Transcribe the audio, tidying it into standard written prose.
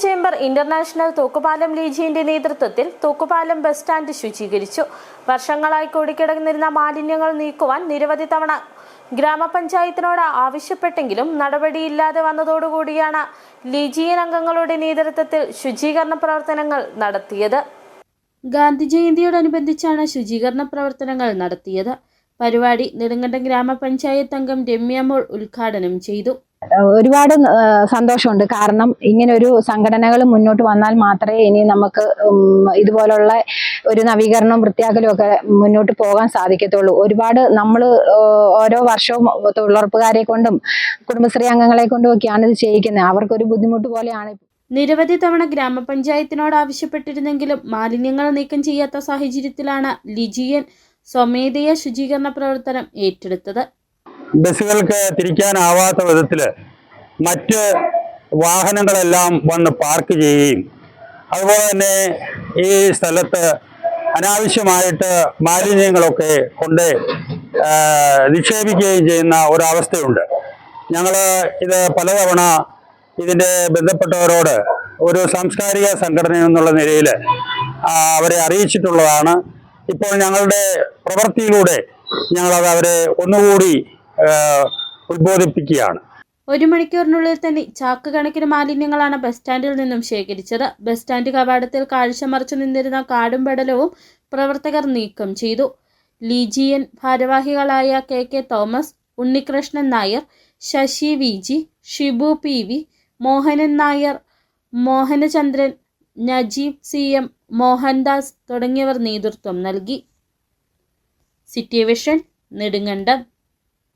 Chamber international തൂക്കുപാലം ലീജിയന്റെ നേതൃത്വത്തിൽ തൂക്കുപാലം bus stand ശുചീകരിച്ചു. വർഷങ്ങളായി കൂടിക്കിടന്നിരുന്ന മാലിന്യങ്ങൾ നീക്കുവാൻ നിരവധി തവണ ഗ്രാമപഞ്ചായത്തിനോട് ആവശ്യപ്പെട്ടെങ്കിലും നടപടിയില്ലാതെ വന്നതോടുകൂടിയാണ് ലീജിയൻ അംഗങ്ങളുടെ നേതൃത്വത്തിൽ ശുചീകരണ പ്രവർത്തനങ്ങൾ നടത്തിയത്. ഗാന്ധി ജയന്തിയോടനുബന്ധിച്ചാണ് ശുചീകരണ പ്രവർത്തനങ്ങൾ നടത്തിയത്. പരിപാടി നെടുങ്കണ്ടം ഗ്രാമപഞ്ചായത്ത് അംഗം രമ്യമോൾ ഉദ്ഘാടനം ചെയ്തു. ഒരുപാട് സന്തോഷമുണ്ട്. കാരണം ഇങ്ങനെ ഒരു സംഘടനകൾ മുന്നോട്ട് വന്നാൽ മാത്രമേ ഇനി നമുക്ക് ഇതുപോലുള്ള ഒരു നവീകരണവും വൃത്തിയാക്കലും ഒക്കെ മുന്നോട്ട് പോകാൻ സാധിക്കത്തുള്ളൂ. ഒരുപാട് നമ്മൾ ഓരോ വർഷവും തൊഴിലുറപ്പുകാരെ കൊണ്ടും കുടുംബശ്രീ അംഗങ്ങളെ കൊണ്ടും ഒക്കെയാണ് ഇത് ചെയ്യിക്കുന്നത്. അവർക്കൊരു ബുദ്ധിമുട്ട് പോലെയാണ്. നിരവധി തവണ ഗ്രാമപഞ്ചായത്തിനോട് ആവശ്യപ്പെട്ടിരുന്നെങ്കിലും മാലിന്യങ്ങൾ നീക്കം ചെയ്യാത്ത സാഹചര്യത്തിലാണ് ലീജിയൻ സ്വമേധയാ ശുചീകരണ പ്രവർത്തനം ഏറ്റെടുത്തത്. ബസ്സുകൾക്ക് തിരിക്കാനാവാത്ത വിധത്തിൽ മറ്റ് വാഹനങ്ങളെല്ലാം വന്ന് പാർക്ക് ചെയ്യുകയും അതുപോലെ തന്നെ ഈ സ്ഥലത്ത് അനാവശ്യമായിട്ട് മാലിന്യങ്ങളൊക്കെ കൊണ്ട് നിക്ഷേപിക്കുകയും ചെയ്യുന്ന ഒരവസ്ഥയുണ്ട്. ഞങ്ങൾ ഇത് പലതവണ ഇതിൻ്റെ ബന്ധപ്പെട്ടവരോട് ഒരു സാംസ്കാരിക സംഘടന എന്നുള്ള നിലയിൽ അവരെ അറിയിച്ചിട്ടുള്ളതാണ്. ഇപ്പോൾ ഞങ്ങളുടെ പ്രവൃത്തിയിലൂടെ ഞങ്ങളത് അവരെ ഒന്നുകൂടി ഉത്ബോധിപ്പിക്കുകയാണ്. 1 മണിക്കൂറിനുള്ളിൽ തന്നെ ചാക്ക് കണക്കിന് മാലിന്യങ്ങളാണ് ബസ് സ്റ്റാൻഡിൽ നിന്നും ശേഖരിച്ചത്. ബസ് സ്റ്റാൻഡ് കവാടത്തിൽ കാഴ്ച മറച്ചു നിന്നിരുന്ന കാടും പടലവും പ്രവർത്തകർ നീക്കം ചെയ്തു. ലീജിയൻ ഭാരവാഹികളായ K Thomas, Unnikrishnan Nair, Sasi V, Shibu PV, Mohanan Nair, Mohanachandran, Najeeb CM, Mohandas തുടങ്ങിയവർ നേതൃത്വം നൽകി. City vision, Nedumkandam.